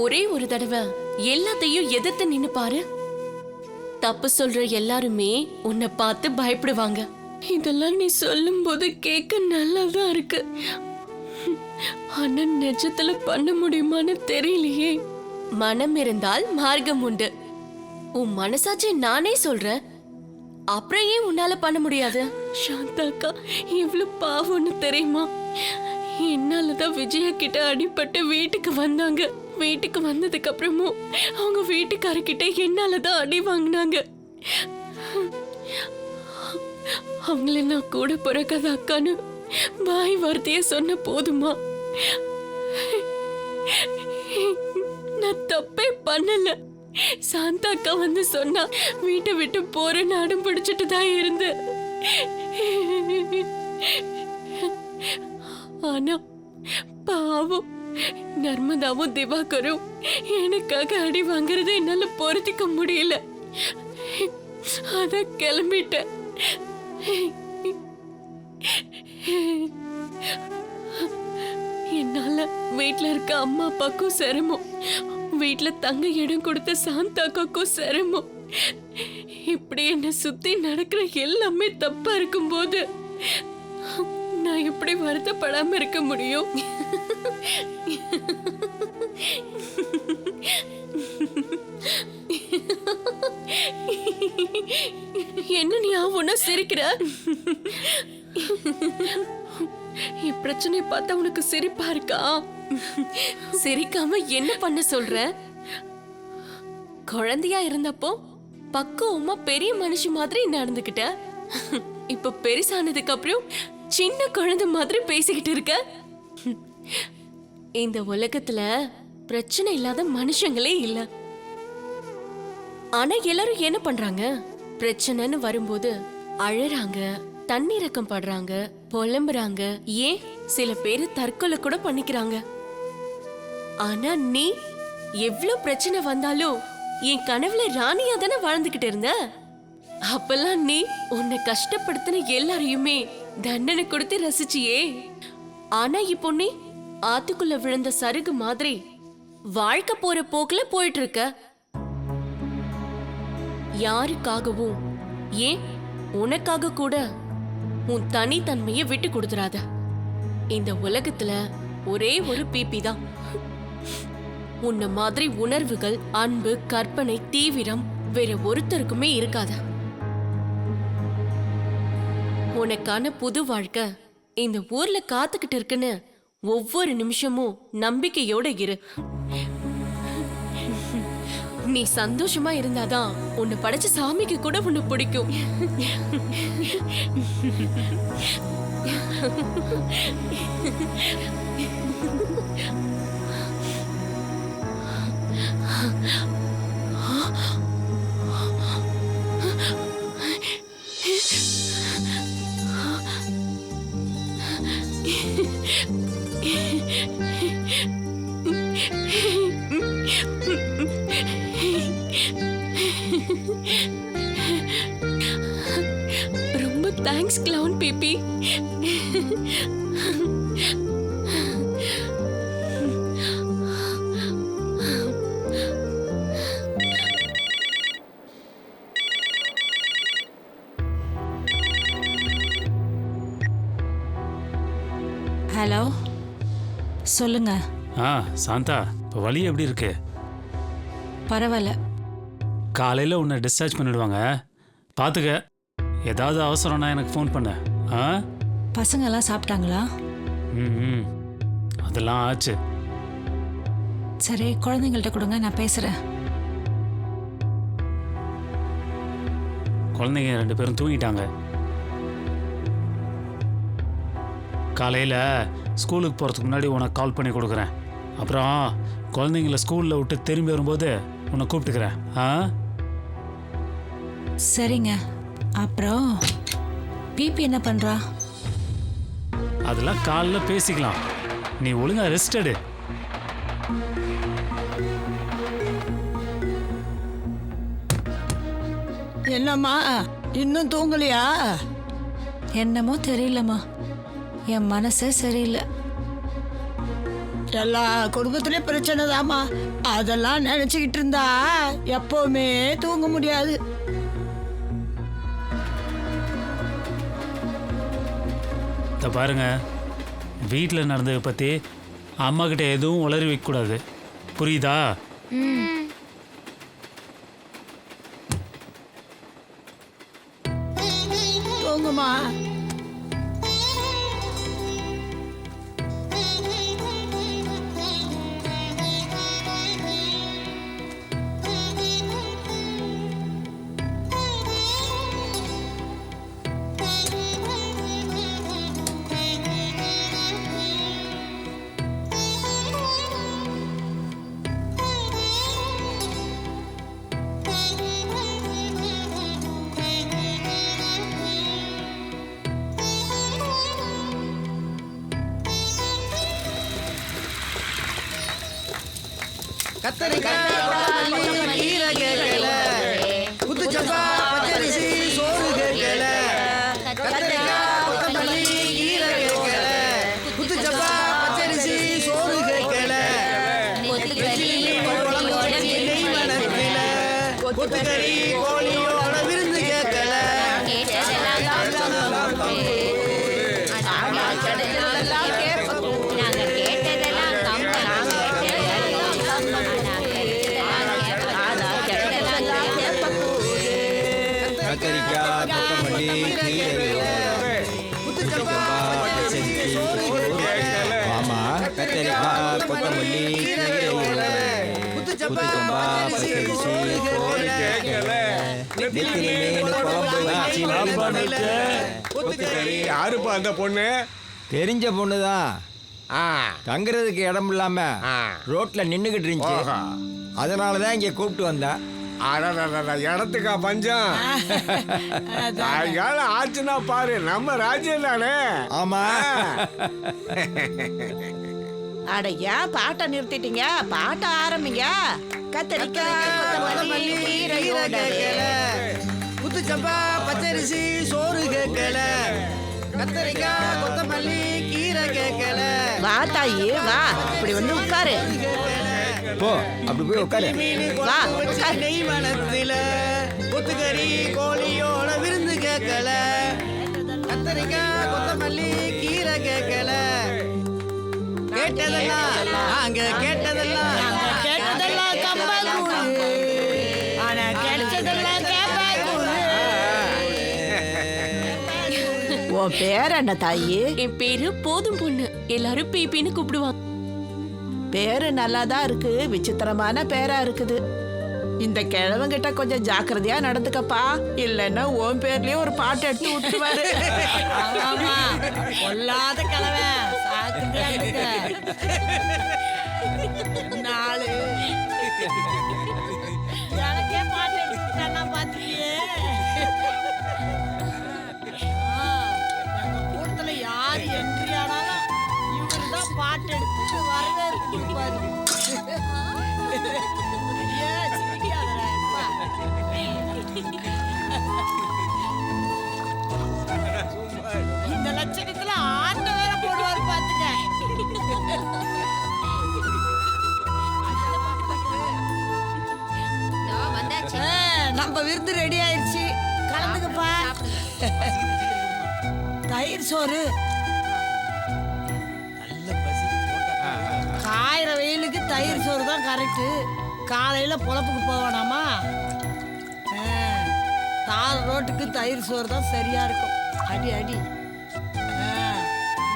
ஒரே ஒரு தடவை எல்லாத்தையும் எதிர்த்து நின்னு பாரு. தப்பு சொல்ற எல்லாருமே உன்னை பார்த்து பயப்படுவாங்க. இதெல்லாம் நீ சொல்லும் போது கேட்க நல்லாதான் இருக்கு. ஆனா நிஜத்துல பண்ண முடியுமான்னு தெரியலையே. மனம் இருந்தால் மார்க்கம் உண்டு. உன் மனசாட்சி நானே சொல்றேன். அப்புறம் ஏன் உன்னால பண்ண முடியாது? சாந்தாக்கா இவ்வளவு பாவம்னு தெரியுமா? என்னாலதான் விஜயா கிட்ட அடிபட்டு வீட்டுக்கு வந்தாங்க. வீட்டுக்கு வந்ததுக்கு அப்புறமும் அவங்க வீட்டுக்காரர்கிட்ட என்னாலதான் அடி வாங்கினாங்க. அவங்கள நான் கூட பிறக்காத அக்கான்னு வாய் வார்த்தைய சொன்ன போதுமா? நான் தப்பே பண்ணல. சாந்தா அக்கா வந்து சொன்னா வீட்டை விட்டு போறேன்னு அடம் பிடிச்சிட்டு தான் இருந்து. ஆனா பாவம் நர்மதாவும் திவாகரும் எனக்காக அடி வாங்குறத என்னால பொறுத்திக்க முடியல. அத கிளம்பிட்டேன். என்னால வீட்டுல இருக்க அம்மா அப்பாக்கும் சிரமம், வீட்டுல தங்க இடம் கொடுத்த சாந்தாக்காக்கும் சிரமம். இப்படி என்ன சுத்தி நடக்கிற எல்லாமே தப்பா இருக்கும்போது நான் எப்படி வருத்தப்படாம இருக்க முடியும்? என்ன நீ ஒன்ன சிரிக்கிற? பிரச்சனை பார்த்தா உனக்கு சிரிப்பா இருக்கா? சிரிக்காம என்ன பண்ண சொல்ற? குழந்தையா இருந்தப்போ பக்குவமா பெரிய மனுஷி மாதிரி நடந்துகிட்ட. இப்ப பெருசானதுக்கு அப்புறம் சின்ன குழந்தை மாதிரி பேசிக்கிட்டு இருக்க. இந்த உலகத்துல பிரச்சனை இல்லாத மனுஷங்களே இல்ல. ஆனா எல்லாரும் என்ன பண்றாங்க? பிரச்சனைன்னு வரும்போது அழறாங்க, தண்ணீரக்கம் படுறாங்க, புலம்புறாங்க, ஏன் சில பேரு தற்கொலை கூட பண்ணிக்கிறாங்க. ஆனா நீ எவ்வளவு பிரச்சனை வந்தாலும் என் கனவுல ராணியா தானே வாழ்ந்துகிட்டு இருந்த. அப்பெல்லாம் நீ உன்னை கஷ்டப்படுத்தின எல்லாரையுமே தண்டனை கொடுத்து ரசிச்சியே. ஆனா இப்போ நீ ஆத்துக்குள்ள விழுந்த சருகு மாதிரி வாழ்க்கை போற போக்குல போயிட்டு இருக்க. யாருக்காகவும், ஏன் உனக்காக கூட உன் தனித்தன்மையை விட்டு கொடுத்துறாத. இந்த உலகத்துல ஒரே ஒரு பிபி தான். உன்ன மாதிரி உணர்வுகள், அன்பு, கற்பனை, தீவிரம் வேற ஒருத்தருக்குமே இருக்காத. உனக்கான புது வாழ்க்கை இந்த ஊர்ல காத்துக்கிட்டு இருக்குன்னு ஒவ்வொரு நிமிஷமும் நம்பிக்கையோட இரு. நீ சந்தோஷமா இருந்தாதான் உன்னை படைச்ச சாமிக்கு கூட உன்னை பிடிக்கும். ரொம்ப தேங்க்ஸ் கிளவுன் பிபி. ஹலோ, சொல்லுங்க. சாந்தா, இப்போ வலி எப்படி இருக்கு? பரவாயில்ல. காலையில் உன்னை டிஸ்சார்ஜ் பண்ணிடுவாங்க, பார்த்துக்க. ஏதாவது அவசரம்னா எனக்கு ஃபோன் பண்ண. பசங்கெல்லாம் சாப்பிட்டாங்களா? ம், அதெல்லாம் ஆச்சு. சரி, குழந்தைங்கள்ட்ட கொடுங்க, நான் பேசுகிறேன். குழந்தைங்க 2 பேரும் தூங்கிட்டாங்க. காலையில் ஸ்கூலுக்கு போகிறதுக்கு முன்னாடி உனக்கு கால் பண்ணி கொடுக்குறேன். அப்புறம் குழந்தைங்கள ஸ்கூலில் விட்டு திரும்பி வரும்போது உன்னை கூப்பிட்டுக்கிறேன். சரிங்க. அப்புறம் பிபி என்ன பண்ணுறா? அதெல்லாம் காலைல பேசிக்கலாம். நீ ஒழுங்கா ரெஸ்ட் எடு. என்னம்மா இன்னும் தூங்கலையா? என்னமோ தெரியலம்மா, என் மனசே சரியில்லை. எல்லா குடும்பத்திலயும் பிரச்சனை தாம்மா. அதெல்லாம் நினைச்சுக்கிட்டு இருந்தா எப்பவுமே தூங்க முடியாது. இதை பாருங்க, வீட்டில் நடந்ததை பற்றி அம்மாக்கிட்ட எதுவும் உளறி வைக்கக்கூடாது, புரியுதா? தூங்குமா. யாருப்பா அந்த பொண்ணு? தெரிஞ்ச பொண்ணுதான். தங்குறதுக்கு இடம் இல்லாம ரோட்ல நின்னுகிட்டு இருந்துச்சு. அதனாலதான் இங்க கூப்பிட்டு வந்தேன். இடத்துக்கா பஞ்சம்? ஆச்சுன்னா பாரு, நம்ம ராஜ்யம் தானே. ஆமா. அட ஏன் பாட்டை நிறுத்திட்டீங்க? பாட்ட ஆரம்பிங்க. கத்தரிக்காய் கொத்தமல்லி கீரையோட புத்துச்சம்பா பச்சரிசி சோறு கேட்கல, கத்தரிக்காய் கொத்தமல்லி கீரை கேட்கல. வா தாயி வா, இப்படி வந்து உட்காரு. போ, அப்படி போய் உட்காரு. வா நெய் மனத்தில கொத்துக்கறி கோழியோட விருந்து கேட்கல, கத்தரிக்காய் கொத்தமல்லி கீரை கேட்கல. கேட்டதெல்லாம் நாங்க கேட்டதெல்லாம் கேட்டதெல்லாம் கம்பங்கூழு, ஆனா கிடைச்சதெல்லாம் கேப்பாங்கூழு. உன் பேர் என்ன தாயி? என் பேரு போதும் பொண்ணு, எல்லாரும் பிபின்னு கூப்பிடுவாங்க. பேரு நல்லாதான் இருக்கு, விசித்திரமான பேரா இருக்குது. இந்த கிழவங்கிட்ட கொஞ்சம் ஜாக்கிரதையா நடந்துக்கப்பா, இல்லைன்னா உன் பேர்லயே ஒரு பாட்டு எடுத்து விட்டுருவாரு. ஆமா, கொல்லாத கிழவன். நாலு எனக்கே பாட்டு எடுத்துக்கிட்டா பாத்துக்கியே. கூட்டத்துல யாரு என்ட்ரி ஆனாலும் இவரு தான் பாட்டு எடுத்து வரவேற்பு கொடுப்பாரு. ஐயா, சிரிக்காதடா. இந்த லட்சணத்துல ஆட்ட வேற போடுவாரு பாத்துக்க. நம்ம விருந்து ரெடி ஆயிடுச்சு, கலந்துக்கப்பா. தயிர் சோறு. காயிற வெயிலுக்கு தயிர் சோறு தான் கரெக்டு. காலையில பொழப்புக்கு போவானாமா, தார் ரோட்டுக்கு தயிர் சோறு தான் சரியா இருக்கும். அடி அடி.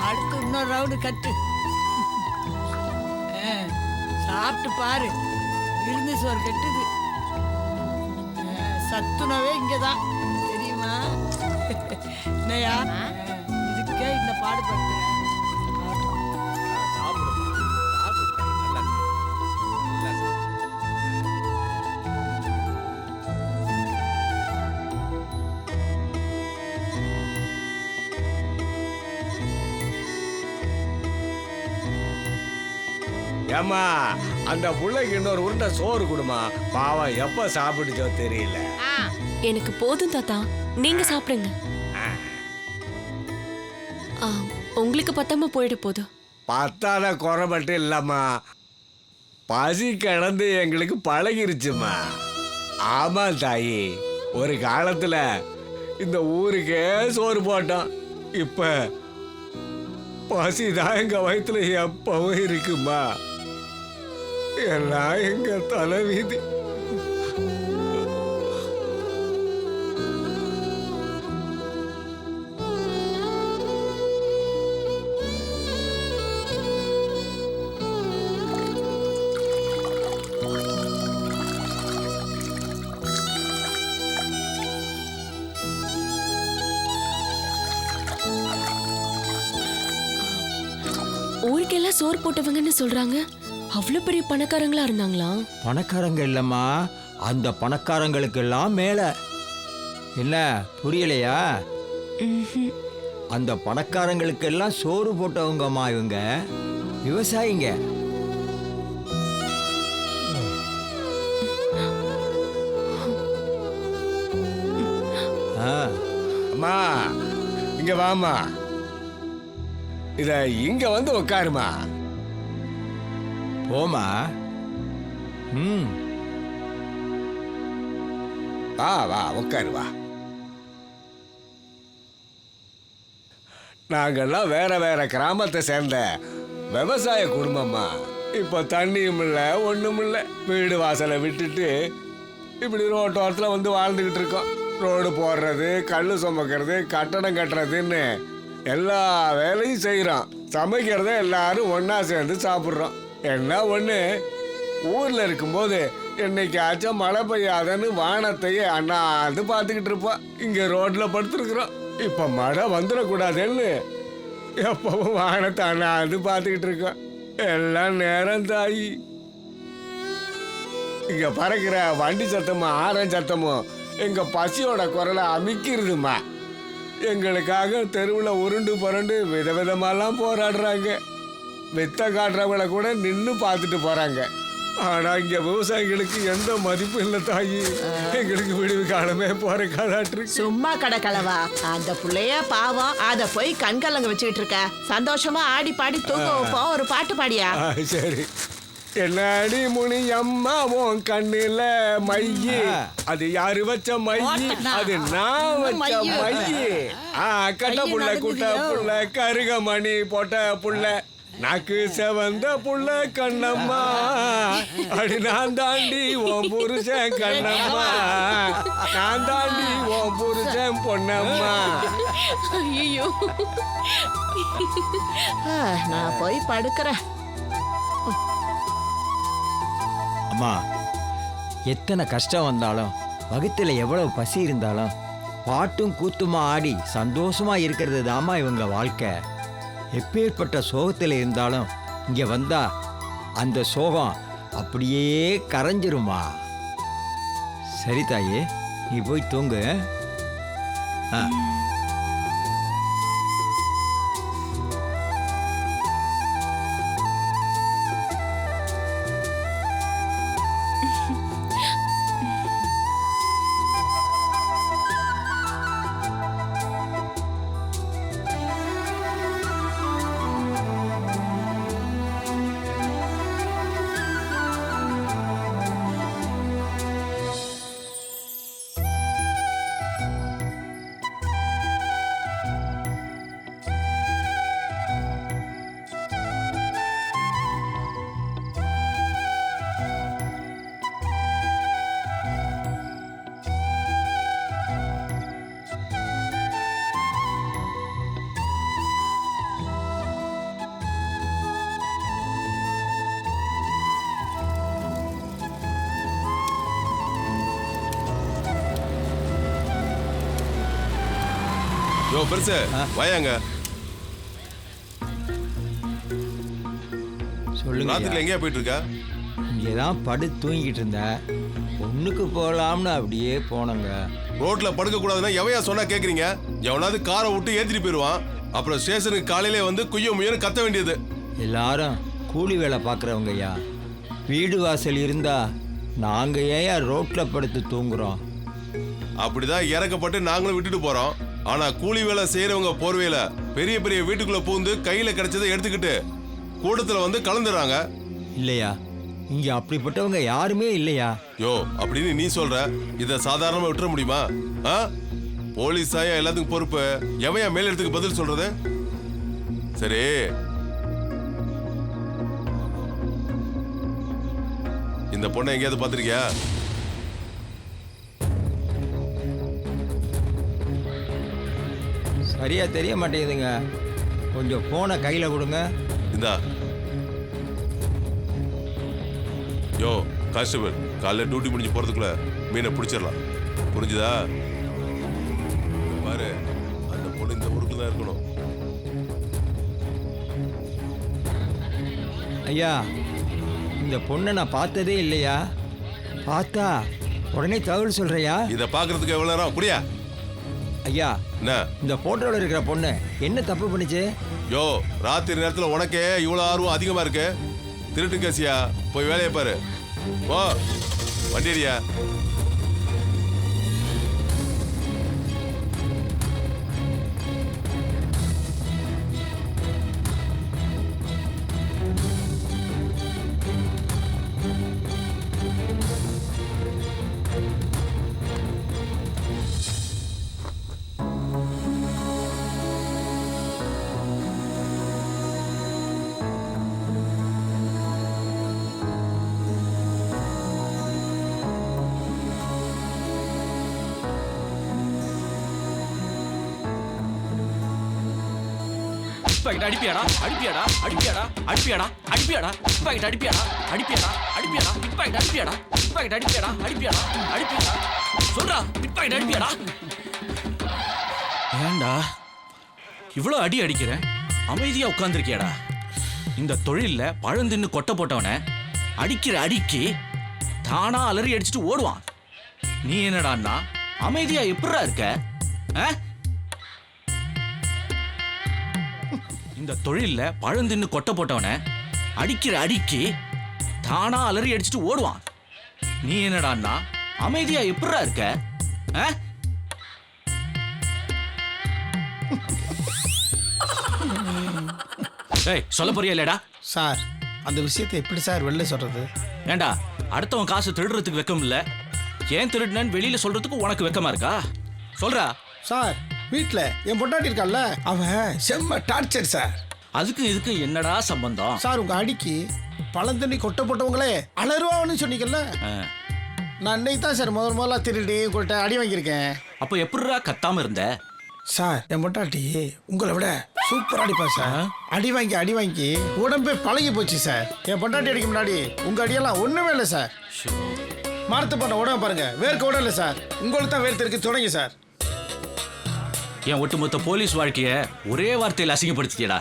அடுத்து இன்னொரு ரவுண்டு கட்டு. சாப்பிட்டு பாரு, விருந்து சோறு கட்டுது. சத்துணவே இங்கதான் தெரியுமா? என்னையா இதுக்கே இந்த பாடுபடுத்துறேன். ஏம்மா, அந்த புள்ளைக்கு இன்னொரு உருண்டை சோறு கொடுமா. பாவம் எப்ப சாப்பிடுச்சோ தெரியல. எனக்கு போதும் தாத்தா, நீங்க சாப்பிடுங்க. உங்களுக்கு பத்தாம போயிட போதும். பத்தாத குறை மட்டும் இல்லம்மா, பசி கிடந்து எங்களுக்கு பழகிருச்சுமா. ஆமா தாயி, ஒரு காலத்துல இந்த ஊருக்கே சோறு போட்டோம். இப்ப பசிதான் எங்க வயிற்றுல எப்பவும் இருக்குமா. எல்லாம் எங்க தலைவிதி. ஊருக்கெல்லாம் சோறு போட்டவங்கன்னு சொல்றாங்க. அவ்வளவு பெரிய பணக்காரங்களா இருந்தாங்களா? பணக்காரங்க இல்லம்மா, அந்த பணக்காரங்களுக்கெல்லாம் மேல. என்ன புரியலையா? அந்த பணக்காரங்களுக்கெல்லாம் சோறு போட்டவங்கம்மா இவங்க விவசாயிங்க. அம்மா இங்க வாமா, இத இங்க வந்து உட்காருமா. போமா. ம், வா வா உட்காரு வா. நாங்கெல்லாம் வேற வேற கிராமத்தை சேர்ந்த விவசாய குடும்பமா. இப்ப தண்ணியும் இல்ல ஒண்ணும் இல்ல, வீடு வாசலை விட்டுட்டு இப்படி ரோட்டோரத்துல வந்து வாழ்ந்துகிட்டு இருக்கோம். ரோடு போடுறது, கல்லு சுமக்கிறது, கட்டடம் கட்டுறதுன்னு எல்லா வேலையும் செய்யறோம். சமைக்கிறத எல்லாரும் ஒன்னா சேர்ந்து சாப்பிட்றோம். என்ன ஒண்ணு, ஊர்ல இருக்கும்போது என்னைக்காச்சும் மழை பெய்யாதன்னு வானத்தையே அண்ணாந்து பார்த்துக்கிட்டு இருப்போம். இங்க ரோட்ல படுத்துருக்குறோம். இப்ப மழை வந்துடக்கூடாதுன்னு எப்பவும் வானத்தை அண்ணாந்து பார்த்துக்கிட்டு இருக்கோம். எல்லாம் நேரம் தாயி. இங்க பறக்கிற வண்டி சத்தமும் ஆரன் சத்தமும் எங்க பசியோட குரலை அமிக்கிறதுமா. எங்களுக்காக தெருவில் உருண்டு புரண்டு விதவிதமாலாம் போராடுறாங்க. வித்த காட்டுறவங்களை கூட நின்று பார்த்துட்டு போறாங்க. ஆனா இங்க விவசாயிகளுக்கு எந்த மதிப்பும் இல்லை தாயி. எங்களுக்கு விடுவி காலமே போற காலாட்டு. சும்மா கடக்கலவா, அந்த புள்ளைய பாவம், அத போய் கண்கலங்க வச்சுக்கிட்டு இருக்க. சந்தோஷமா ஆடி பாடி தூங்க வைப்போம். ஒரு பாட்டு பாடியா? சரி. என்னடி முனி அம்மா உன் கண்ணுல மையி, அது யாரு வச்ச மையி? அது நான் வச்ச மையி. கட்ட புள்ள, குட்ட புள்ள, கருகமணி போட்ட புள்ள, நாக்கு செவந்த புள்ள கண்ணம்மா, அடி நான் தாண்டி உன் புருஷன் கண்ணம்மா, நான் தாண்டி உன் புருஷன் பொன்னம்மா. ஐயோ, நான் போய் படுக்கிறேன். அம்மா, எத்தனை கஷ்டம் வந்தாலும், வகுத்துல எவ்வளவு பசி இருந்தாலும், பாட்டும் கூத்துமா ஆடி சந்தோஷமா இருக்கிறது தாம்மா இவங்க வாழ்க்கை. எப்பேற்பட்ட சோகத்தில் இருந்தாலும் இங்க வந்தா அந்த சோகம் அப்படியே கரைஞ்சிருமா. சரி தாயே, நீ போய் தூங்கு. யோ பெருசு வாயாங்க. சொல்லுங்க. ராத்திரில எங்கேயா போயிட்டு இருக்க? இங்கேதான் படு தூங்கிட்டு இருந்தேன். ஒண்ணுக்கு போகலாம்னு அப்படியே போனங்க. ரோட்ல படுக்க கூடாதுன்னா எவையா சொன்னா கேக்குறீங்க? எவனாவது காரை விட்டு ஏத்திட்டு போயிடுவான். அப்புறம் ஸ்டேஷனுக்கு காலையிலே வந்து குய்ய முயன்னு கத்த வேண்டியது. எல்லாரும் கூலி வேலை பார்க்குறவங்க ஐயா. வீடு வாசல் இருந்தா நாங்க ஏன் ரோட்ல படுத்து தூங்குறோம்? அப்படிதான் இறக்கப்பட்டு நாங்களும் விட்டுட்டு போறோம். ஆனா கூலி வேலை செய்யறவங்க போர்வையில பெரிய பெரிய வீட்டுக்குள்ள பூந்து கையில கிடைச்சதை எடுத்துக்கிட்டு கூட்டத்துல வந்து கலந்துறாங்க. இல்லையா, இங்க அப்படிப்பட்டவங்க யாருமே இல்லையா? யோ அப்படின்னு நீ சொல்ற, இத சாதாரணமா விட்டுற முடியுமா? போலீஸ் ஆயா எல்லாத்துக்கும் பொறுப்பு. எவையா மேல் இடத்துக்கு பதில் சொல்றது? சரி, இந்த பொண்ணை எங்கேயாவது பார்த்திருக்கியா? சரியா தெரிய மாட்டேங்குதுங்க. கொஞ்சம் போனை கையில கொடுங்க. இந்தா. யோ கான்ஸ்டபிள், காலைல டியூட்டி முடிஞ்சு போறதுக்குள்ள மீனை பிடிச்சிடலாம். புரிஞ்சுதா? பாரு, அந்த பொண்ணு இந்த ஊருக்கு தான் இருக்கணும். ஐயா, இந்த பொண்ணை நான் பார்த்ததே இல்லையா? பார்த்தா உடனே தகவல் சொல்றியா? இதை பார்க்கறதுக்கு எவ்வளவு நேரம்? புரியா? ஐயா, என்ன இந்த போட்டோல இருக்கிற பொண்ணு என்ன தப்பு பண்ணுச்சு? யோ, ராத்திரி நேரத்துல உனக்கே இவ்வளவு ஆர்வம் அதிகமா இருக்கு? திருட்டு கேசியா? போய் வேலையை பாரு. ஓ வண்டியடியா. பாக்கெட் அடிப்பியாடா அடிப்பியாடா அடிப்பியாடா அடிப்பியாடா அடிப்பியாடா பாக்கெட் அடிப்பியாடா அடிப்பியாடா அடிப்பியாடா பிட் பாக்கெட் அடிப்பியாடா பாக்கெட் அடிப்பியாடா அடிப்பியாடா அடிப்பியாடா சொல்றா பிட் பாக்கெட் அடிப்பியாடா. ஏண்டா இவ்வளோ அடி அடிக்கிற? அமைதியா உட்கார்ந்துருக்கியாடா? இந்த தொழில்ல பழந்தின்னு கொட்டை போட்டவனை அடிக்கிற அடிக்கு தானா அலறி அடிச்சுட்டு ஓடுவான். நீ என்னடான்னா அமைதியா எப்படிடா இருக்க? இந்த தொழில்ல பழந்தின்னு கொட்டை போட்டவனை அடிக்கிற அடிக்கு தானா அலறி அடிச்சுட்டு ஓடுவான். நீ என்னடான்னா அமைதியா எப்படிடா இருக்க? ஏய், சொல்ல போறியா இல்லடா? சார், அந்த விஷயத்தை எப்படி சார் வெளில சொல்றது? ஏண்டா, அடுத்தவன் காசு திருடுறதுக்கு வெக்கம் இல்ல, ஏன் திருடுனன்னு வெளியில சொல்றதுக்கு உனக்கு வெக்கமா இருக்கா? சொல்றா. சார், வீட்ல என் பொண்டாட்டி இருக்கான்ல, அவன் செம்ம டார்ச்சர் சார். அதுக்கு இதுக்கு என்னடா சம்பந்தம்? சார், உங்க அடிக்கு பழந்தண்ணி கொட்டை போட்டவங்களே அலறுவான்னு சொன்னீங்கல்ல, நான் இன்னைக்கு தான் சார் முதல்ல திருடி உங்கள்கிட்ட அடி வாங்கியிருக்கேன். அப்போ எப்படிடா கத்தாம இருந்த? சார், என் பொண்டாட்டி உங்களை விட சூப்பர் அடிப்பா சார். அடி வாங்கி உடம்பே பழகி போச்சு சார். என் பொண்டாட்டி அடிக்க முன்னாடி உங்க அடியெல்லாம் ஒண்ணுமே இல்லை சார். மரத்து பண்ண உடம்பு பாருங்க, வேர்க்க உடம்பு இல்லை சார். உங்களுக்கு தான் வேர்த்து இருக்கு தொடங்கி சார். என் ஒட்டுமொத்த போலீஸ் வாழ்க்கைய ஒரே வார்த்தையில் அசிங்கப்படுத்தியடா.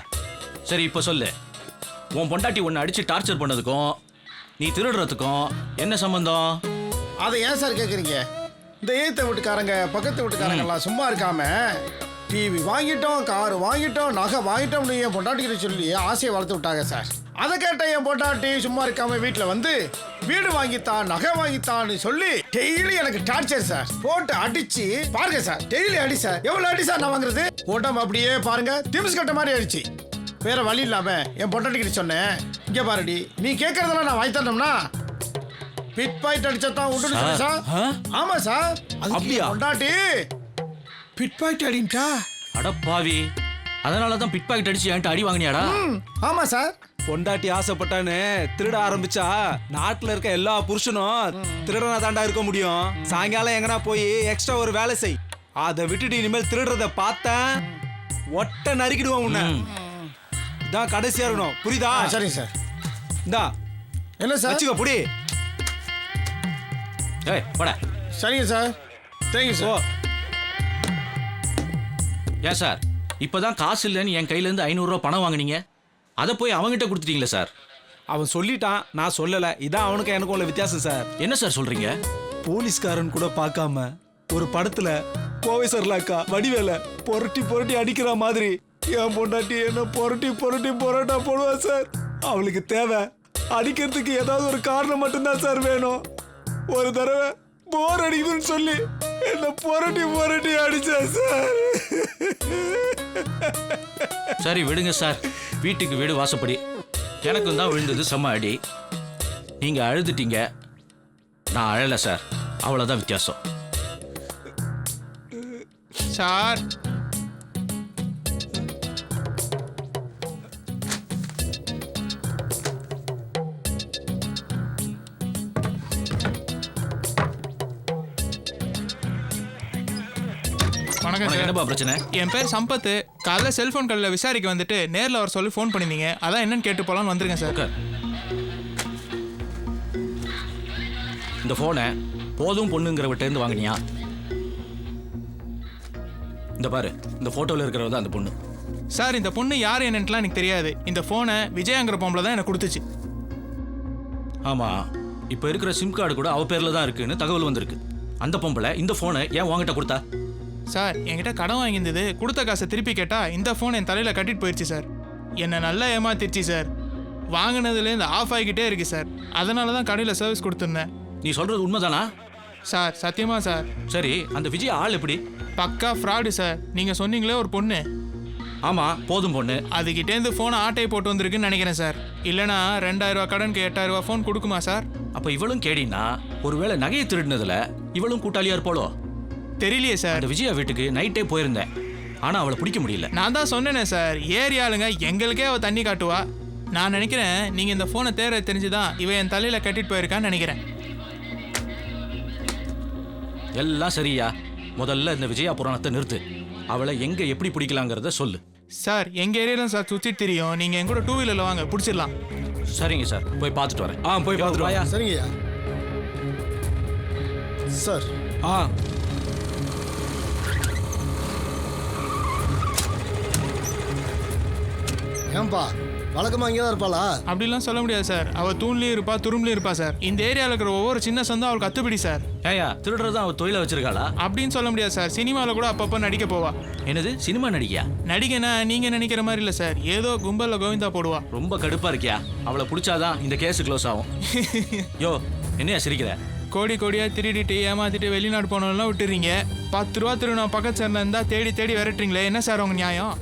சரி, இப்போ சொல்லு, உன் பொண்டாட்டி உன்னை அடிச்சு டார்ச்சர் பண்ணதுக்கும் நீ திருடுறதுக்கும் என்ன சம்பந்தம்? அதை ஏன் சார் கேட்குறீங்க? இந்த ஏத்த வீட்டுக்காரங்க பக்கத்து வீட்டுக்காரங்கெல்லாம் சும்மா இருக்காம டிவி வாங்கிட்டோம், கார் வாங்கிட்டோம், நகை வாங்கிட்டோம்னு என் பொண்டாட்டிக்கிட்ட சொல்லி ஆசையை வளர்த்து விட்டாங்க சார். அதை கேட்ட என் பொண்டாட்டி சும்மா இருக்காம வீட்டில் வந்து வீடு வாங்கித்தான், நகை வாங்கித்தான்னு சொல்லி டெய்லி எனக்கு டார்ச்சர் சார். போட்டு அடிச்சு பாருங்க சார், டெய்லி அடி சார். எவ்வளவு அடி சார் நான் வாங்குறது? உடம்பு அப்படியே பாருங்க திமிஸ் கட்ட மாதிரி ஆயிடுச்சு. வேற வழி இல்லாம என் பொண்டாட்டிக்கிட்ட சொன்னேன், இங்க பாருடி, நீ கேட்கறதெல்லாம் நான் வாங்கி தரணும்னா பிட் பாயிண்ட் அடிச்சதான் விட்டுன்னு சொன்னேன் சார். ஆமா சார், அப்படியா? பொண்டாட்டி பிட் பாயிண்ட் அடின்ட்டா. அடப்பாவி, அதனால தான் பிட் பாக்கெட் அடிச்சு என்கிட்ட அடி வாங்கினியாடா? ஆமா சார். பொண்டாட்டி ஆசைப்பட்டான்னு திருட ஆரம்பிச்சா நாட்டுல இருக்க எல்லா புருஷனும் திருடனா தாண்டா இருக்க முடியும். சாயங்காலம் எங்கனா போய் எக்ஸ்ட்ரா ஒரு வேலை செய். அதை விட்டுட்டு இனிமேல் திருடுறத பார்த்தேன் ஒட்ட நறுக்கிடுவோம் உன்னை. இதான் கடைசியா இருக்கணும், புரியுதா? சரிங்க சார். இந்தா என்ன சார்? வச்சுக்க புடி. ஏய், போடா. சரிங்க சார், தேங்க்யூ சார். ஏன் சார், இப்பதான் காசு இல்லைன்னு என் கையில இருந்து 500 ரூபாய் பணம் வாங்குனீங்க, அதை போய் அவங்கிட்ட கொடுத்துட்டீங்களா சார்? அவன் சொல்லிட்டான், நான் சொல்லல. இதான் அவனுக்கு எனக்கு உள்ள வித்தியாசம் சார். என்ன சார் சொல்றீங்க? போலீஸ்காரன் கூட பார்க்காம ஒரு படத்துல கோவை சர்லாக்கா வடிவேல புரட்டி அடிக்கிற மாதிரி என் பொண்டாட்டி என்ன புரட்டி புரோட்டா போடுவா சார். அவளுக்கு தேவை அடிக்கிறதுக்கு ஏதாவது ஒரு காரணம் மட்டும்தான் சார் வேணும். ஒரு தடவை போர் அடிக்குதுன்னு சொல்லி என்ன புரட்டி அடிச்சா சார். சரி விடுங்க சார், வீட்டுக்கு வீடு வாசப்படி. எனக்கும் தான் விழுந்தது செம்ம அடி. நீங்க அழுதுட்டீங்க, நான் அழல சார். அவ்வளோதான் வித்தியாசம். சார் வணக்கம் உனக்கு சார். என்னப்பா பிரச்சனை? என் பேர் சம்பத்து. காலைல செல்போன் கடையில் விசாரிக்க வந்துட்டு நேரில் வர சொல்லி ஃபோன் பண்ணியிருந்தீங்க. அதான் என்னன்னு கேட்டு போகலான்னு வந்திருக்கேன் சார். உட்கார். இந்த ஃபோனை போதும் பொண்ணுங்கிறவட்டேருந்து வாங்கினியா? இந்த பாரு, இந்த ஃபோட்டோவில் இருக்கிறவ தான் அந்த பொண்ணு. சார் இந்த பொண்ணு யார் என்னன்ட்டுலாம் எனக்கு தெரியாது. இந்த ஃபோனை விஜயாங்கிற பொம்பளை தான் எனக்கு கொடுத்துச்சு. ஆமாம், இப்போ இருக்கிற சிம் கார்டு கூட அவ பேரில் தான் இருக்குன்னு தகவல் வந்திருக்கு. அந்த பொம்பளை இந்த ஃபோனை ஏன் உங்ககிட்ட கொடுத்தா? சார் என்கிட்ட கடன் வாங்கியிருந்தது. கொடுத்த காசை திருப்பி கேட்டால் இந்த ஃபோன் என் தலையில் கட்டிட்டு போயிடுச்சு சார். என்னை நல்லா ஏமாத்திடுச்சு சார். வாங்கினதுலேருந்து ஆஃப் ஆகிக்கிட்டே இருக்கு சார். அதனால தான் கடையில் சர்வீஸ் கொடுத்துருந்தேன். நீ சொல்கிறது உண்மைதானா? சார் சத்தியமா சார். சரி, அந்த விஜய் ஆள் எப்படி? பக்கா ஃப்ராடு சார். நீங்கள் சொன்னீங்களே ஒரு பொண்ணு, ஆமாம் போதும் பொண்ணு, அதுகிட்டேருந்து ஃபோனை ஆட்டை போட்டு வந்திருக்குன்னு நினைக்கிறேன் சார். இல்லைனா 2000 ரூபா கடனுக்கு 8000 ரூபா ஃபோன் கொடுக்குமா சார்? அப்போ இவளும் கேடினா ஒருவேளை நகையை திருடினதுல இவளும் கூட்டாளியா இருப்பாளோ? தெரியலையே சார். அந்த விஜயா வீட்டுக்கு நைட்டே போயிருந்தேன், ஆனால் அவளை பிடிக்க முடியல. நான் தான் சொன்னேனே சார், ஏரியாளுங்க எங்களுக்கே அவள் தண்ணி காட்டுவா. நான் நினைக்கிறேன் நீங்கள் இந்த ஃபோனை தேர தெரிஞ்சுதான் இவன் என் தலையில் கட்டிட்டு போயிருக்கான்னு நினைக்கிறேன். எல்லாம் சரியா? முதல்ல இந்த விஜயா புராணத்தை நிறுத்து. அவளை எங்கே எப்படி பிடிக்கலாங்கிறத சொல்லு. சார் எங்கள் ஏரியாவில் சார் சுற்றிட்டு தெரியும். நீங்கள் என் கூட 2 வீலரில் வாங்க, பிடிச்சிடலாம். சரிங்க சார், போய் பார்த்துட்டு வரேன். போய் பார்த்துட்டு வாயா. சரிங்கய்யா. சார் ஏன்பா வழக்கமாக இங்கே தான் இருப்பாளா? அப்படிலாம் சொல்ல முடியாது சார். அவள் தூண்லேயும் இருப்பா, துரும்புலையும் இருப்பா சார். இந்த ஏரியாவில் இருக்கிற ஒவ்வொரு சின்ன சந்தம் அவளுக்கு அத்துப்படி சார். ஏயா, திருடுறது அவள் தொழிலை வச்சிருக்காளா? அப்படின்னு சொல்ல முடியாது சார். சினிமாவில் கூட அப்பப்போ நடிக்க போவா. என்னது, சினிமா நடிகையா? நடிகனா நீங்கள் நினைக்கிற மாதிரி இல்லை சார். ஏதோ கும்பலில் கோவிந்தா போடுவா. ரொம்ப கடுப்பா இருக்கியா? அவளை பிடிச்சாதான் இந்த கேஸ் க்ளோஸ் ஆகும். யோ, என்னையா சிரிக்கிற? கோடி கோடியாக திருடிட்டு ஏமாத்திட்டு வெளிநாடு போனவங்களாம் விட்டுறீங்க. 10 ரூபா திருநா பக்கத்து சேர்ந்தா தேடி தேடி விரட்டுறீங்களே, என்ன சார் உங்கள் நியாயம்?